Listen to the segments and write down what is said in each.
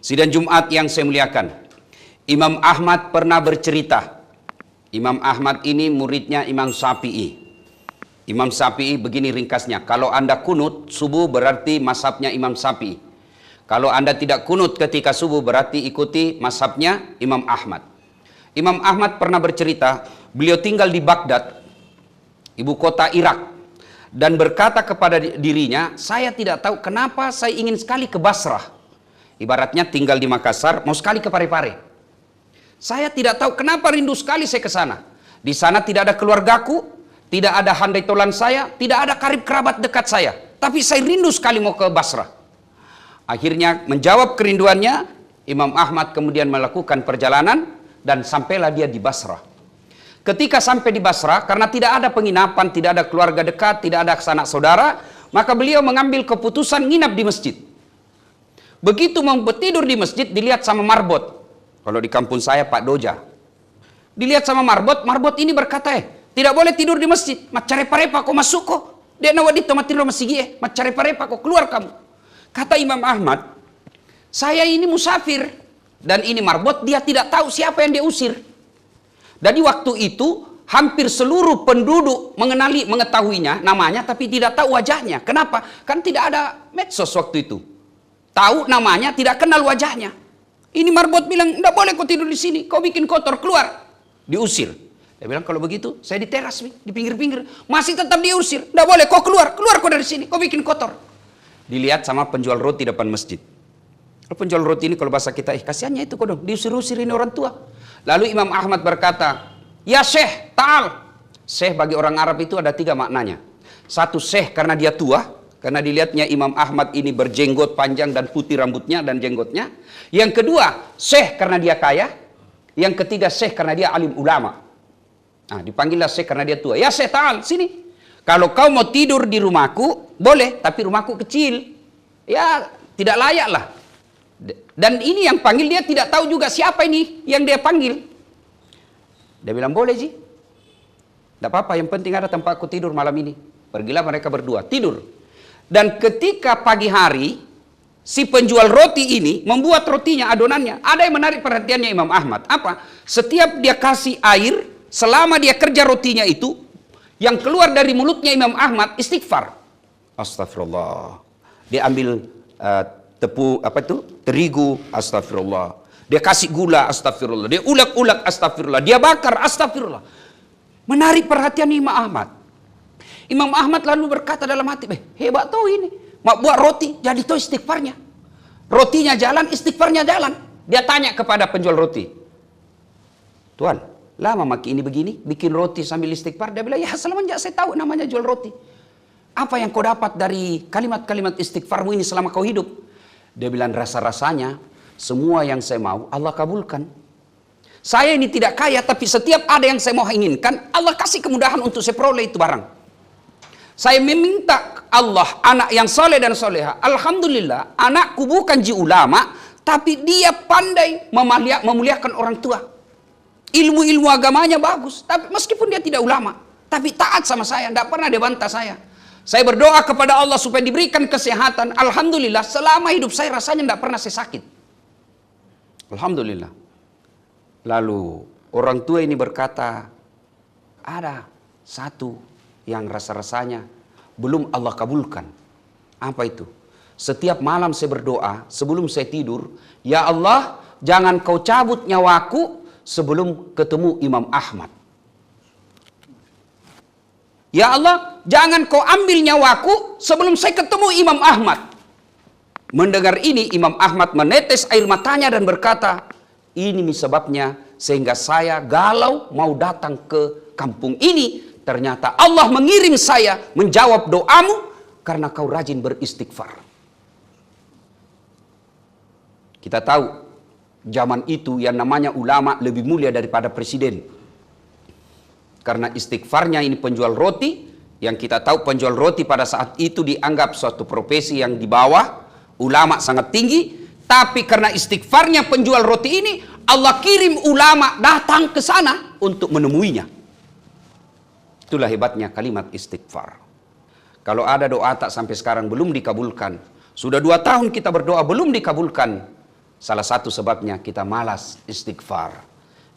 Sidang Jumat yang saya muliakan, Imam Ahmad pernah bercerita. Imam Ahmad ini muridnya Imam Syafi'i. Imam Syafi'i begini ringkasnya, kalau Anda kunut subuh berarti mazhabnya Imam Syafi'i. Kalau Anda tidak kunut ketika subuh berarti ikuti mazhabnya Imam Ahmad. Imam Ahmad pernah bercerita, beliau tinggal di Baghdad, ibu kota Irak. Dan berkata kepada dirinya, saya tidak tahu kenapa saya ingin sekali ke Basrah. Ibaratnya tinggal di Makassar, mau sekali ke Parepare. Saya tidak tahu kenapa rindu sekali saya ke sana. Di sana tidak ada keluargaku, tidak ada handai tolan saya, tidak ada karib kerabat dekat saya. Tapi saya rindu sekali mau ke Basrah. Akhirnya menjawab kerinduannya, Imam Ahmad kemudian melakukan perjalanan dan sampailah dia di Basrah. Ketika sampai di Basrah, karena tidak ada penginapan, tidak ada keluarga dekat, tidak ada sanak saudara, maka beliau mengambil keputusan nginap di masjid. Begitu mau tidur di masjid, dilihat sama marbot. Kalau di kampung saya Pak Doja. Dilihat sama marbot, marbot ini berkata, tidak boleh tidur di masjid. Macareparepa kok masuk kok. Dia nawadito matidur masjid, macareparepa kok keluar kamu. Kata Imam Ahmad, saya ini musafir. Dan ini marbot, dia tidak tahu siapa yang dia usir. Jadi waktu itu, hampir seluruh penduduk mengetahuinya, namanya, tapi tidak tahu wajahnya. Kenapa? Kan tidak ada medsos waktu itu. Tahu namanya, tidak kenal wajahnya. Ini marbot bilang, tidak boleh kau tidur di sini, kau bikin kotor, keluar. Diusir. Dia bilang, kalau begitu, saya di teras, di pinggir-pinggir. Masih tetap diusir, tidak boleh, kau keluar kau dari sini, kau bikin kotor. Dilihat sama penjual roti depan masjid. Kalau penjual roti ini, kalau bahasa kita, kasihannya itu kok dong, diusir-usir ini orang tua. Lalu Imam Ahmad berkata, ya Syekh, ta'al. Syekh bagi orang Arab itu ada 3 maknanya. Satu, Syekh karena dia tua. Karena dilihatnya Imam Ahmad ini berjenggot panjang dan putih rambutnya dan jenggotnya. Yang kedua, Syekh karena dia kaya. Yang ketiga, Syekh karena dia alim ulama. Nah, dipanggillah Syekh karena dia tua. Ya Syekh, ta'al, sini. Kalau kau mau tidur di rumahku, boleh. Tapi rumahku kecil. Ya, tidak layak lah. Dan ini yang panggil dia tidak tahu juga siapa ini yang dia panggil. Dia bilang, boleh Ji. Tidak apa-apa, yang penting ada tempatku tidur malam ini. Pergilah mereka berdua, tidur. Dan ketika pagi hari, si penjual roti ini membuat rotinya, adonannya. Ada yang menarik perhatiannya Imam Ahmad. Apa? Setiap dia kasih air, selama dia kerja rotinya itu, yang keluar dari mulutnya Imam Ahmad, istighfar. Astagfirullah. Dia ambil terigu, astagfirullah. Dia kasih gula, astagfirullah. Dia ulek-ulek, astagfirullah. Dia bakar, astagfirullah. Menarik perhatian Imam Ahmad. Imam Ahmad lalu berkata dalam hati, hebat tuh ini. Mau buat roti, jadi tuh istighfarnya. Rotinya jalan, istighfarnya jalan. Dia tanya kepada penjual roti. Tuan, lama maki ini begini, bikin roti sambil istighfar. Dia bilang, ya semenjak saya tahu namanya jual roti. Apa yang kau dapat dari kalimat-kalimat istighfarmu ini selama kau hidup? Dia bilang, rasa-rasanya semua yang saya mau Allah kabulkan. Saya ini tidak kaya, tapi setiap ada yang saya mau inginkan, Allah kasih kemudahan untuk saya peroleh itu barang. Saya meminta Allah anak yang soleh dan soleha. Alhamdulillah, anakku bukan ji ulama, tapi dia pandai memuliakan orang tua. Ilmu-ilmu agamanya bagus, tapi meskipun dia tidak ulama, tapi taat sama saya, tidak pernah dia bantah saya. Saya berdoa kepada Allah supaya diberikan kesehatan. Alhamdulillah, selama hidup saya rasanya tidak pernah saya sakit. Alhamdulillah. Lalu orang tua ini berkata, ada satu yang rasa-rasanya belum Allah kabulkan. Apa itu? Setiap malam saya berdoa sebelum saya tidur, ya Allah, jangan kau cabut nyawaku sebelum ketemu Imam Ahmad. Ya Allah, jangan kau ambil nyawaku sebelum saya ketemu Imam Ahmad. Mendengar ini, Imam Ahmad menetes air matanya dan berkata, ini sebabnya sehingga saya galau mau datang ke kampung ini. Ternyata Allah mengirim saya menjawab doamu karena kau rajin beristighfar. Kita tahu zaman itu yang namanya ulama lebih mulia daripada presiden. Karena istighfarnya ini penjual roti, yang kita tahu penjual roti pada saat itu dianggap suatu profesi yang di bawah, ulama sangat tinggi. Tapi karena istighfarnya penjual roti ini, Allah kirim ulama datang ke sana untuk menemuinya. Itulah hebatnya kalimat istighfar. Kalau ada doa tak sampai sekarang belum dikabulkan. Sudah 2 tahun kita berdoa belum dikabulkan. Salah satu sebabnya kita malas istighfar.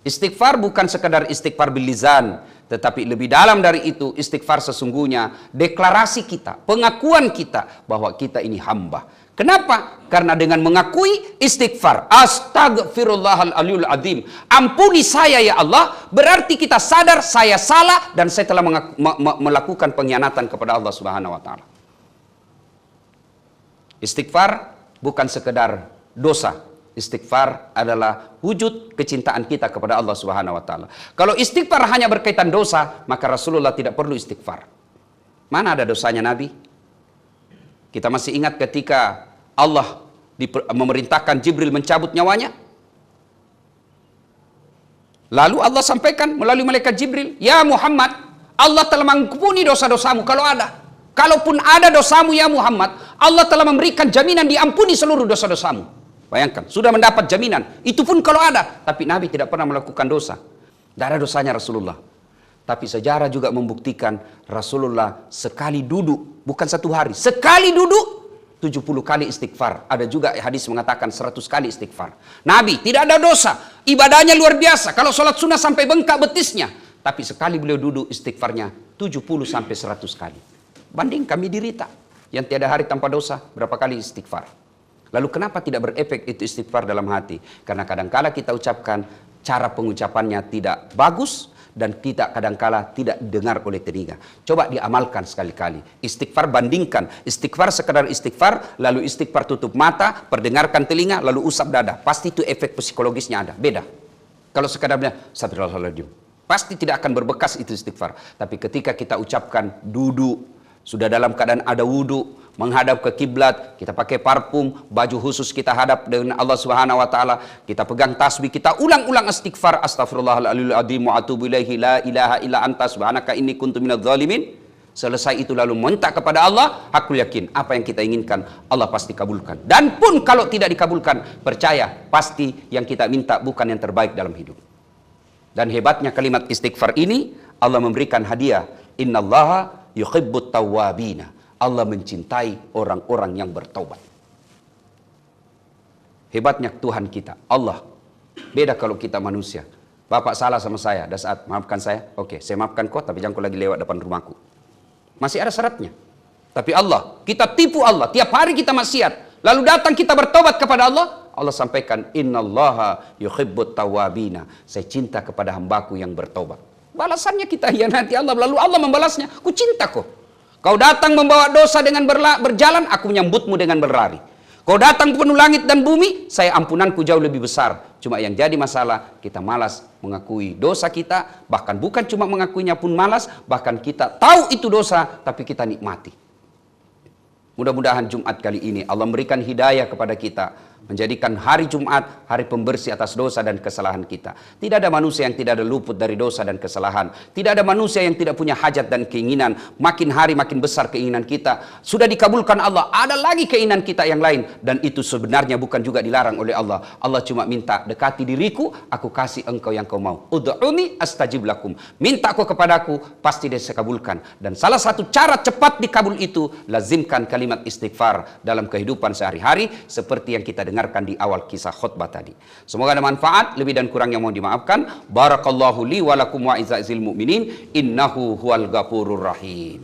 Istighfar bukan sekadar istighfar bil lisan, tetapi lebih dalam dari itu, istighfar sesungguhnya deklarasi kita, pengakuan kita bahwa kita ini hamba. Kenapa? Karena dengan mengakui istighfar, astagfirullahaladzim azim, ampuni saya ya Allah, berarti kita sadar saya salah dan saya telah melakukan pengkhianatan kepada Allah Subhanahu wa taala. Istighfar bukan sekedar dosa. Istighfar adalah wujud kecintaan kita kepada Allah Subhanahu wa taala. Kalau istighfar hanya berkaitan dosa, maka Rasulullah tidak perlu istighfar. Mana ada dosanya Nabi? Kita masih ingat ketika Allah memerintahkan Jibril mencabut nyawanya? Lalu Allah sampaikan melalui malaikat Jibril, "Ya Muhammad, Allah telah mengampuni dosa-dosamu kalau ada. Kalaupun ada dosamu ya Muhammad, Allah telah memberikan jaminan diampuni seluruh dosa-dosamu." Bayangkan, sudah mendapat jaminan. Itu pun kalau ada. Tapi Nabi tidak pernah melakukan dosa. Tidak ada dosanya Rasulullah. Tapi sejarah juga membuktikan Rasulullah sekali duduk, bukan satu hari, sekali duduk 70 kali istighfar. Ada juga hadis mengatakan 100 kali istighfar. Nabi tidak ada dosa. Ibadahnya luar biasa. Kalau sholat sunnah sampai bengkak betisnya. Tapi sekali beliau duduk istighfarnya 70 sampai 100 kali. Banding kami dirita yang tiada hari tanpa dosa, berapa kali istighfar. Lalu kenapa tidak berefek itu istighfar dalam hati? Karena kadangkala kita ucapkan, cara pengucapannya tidak bagus, dan kita kadangkala tidak didengar oleh telinga. Coba diamalkan sekali-kali. Istighfar bandingkan. Istighfar sekedar istighfar, lalu istighfar tutup mata, perdengarkan telinga, lalu usap dada. Pasti itu efek psikologisnya ada. Beda. Kalau sekedarnya, astagfirullahaladzim, pasti tidak akan berbekas itu istighfar. Tapi ketika kita ucapkan duduk, sudah dalam keadaan ada wudhu, menghadap ke kiblat, kita pakai parfum, baju khusus kita hadap dengan Allah Subhanahu wa taala, kita pegang tasbih, kita ulang-ulang istighfar, astagfirullahaladzim wa atubu ilaihi la ilaha illa anta subhanaka inni kuntu minadz zalimin. Selesai itu lalu minta kepada Allah, aku yakin apa yang kita inginkan Allah pasti kabulkan. Dan pun kalau tidak dikabulkan, percaya pasti yang kita minta bukan yang terbaik dalam hidup. Dan hebatnya kalimat istighfar ini, Allah memberikan hadiah, innallaha yuhibbut tawwabina. Allah mencintai orang-orang yang bertaubat. Hebatnya Tuhan kita, Allah. Beda kalau kita manusia. Bapak salah sama saya, dah saat maafkan saya. Oke, saya maafkan kau, tapi jangan kau lagi lewat depan rumahku. Masih ada syaratnya. Tapi Allah, kita tipu Allah. Tiap hari kita maksiat. Lalu datang kita bertobat kepada Allah. Allah sampaikan, innallaha yuhibbut tawwabina. Saya cinta kepada hambaku yang bertobat. Balasannya kita hianati Allah. Lalu Allah membalasnya, ku cinta kau. Kau datang membawa dosa dengan berjalan, aku menyambutmu dengan berlari. Kau datang penuh langit dan bumi, saya ampunanku jauh lebih besar. Cuma yang jadi masalah, kita malas mengakui dosa kita. Bahkan bukan cuma mengakuinya pun malas, bahkan kita tahu itu dosa, tapi kita nikmati. Mudah-mudahan Jumat kali ini Allah memberikan hidayah kepada kita. Menjadikan hari Jumat hari pembersih atas dosa dan kesalahan kita. Tidak ada manusia yang tidak ada luput dari dosa dan kesalahan. Tidak ada manusia yang tidak punya hajat dan keinginan. Makin hari makin besar keinginan kita. Sudah dikabulkan Allah, ada lagi keinginan kita yang lain. Dan itu sebenarnya bukan juga dilarang oleh Allah. Allah cuma minta, dekati diriku, aku kasih engkau yang kau mau. Ud'uni astajib lakum. Minta kau kepadaku, pasti dia saya kabulkan. Dan salah satu cara cepat dikabul itu, lazimkan kalimat istighfar dalam kehidupan sehari-hari. Seperti yang kita dengarkan di awal kisah khutbah tadi. Semoga ada manfaat, lebih dan kurangnya mohon dimaafkan. Barakallahu li wa lakum wa izza'il mu'minin, innahu huwal ghafurur rahim.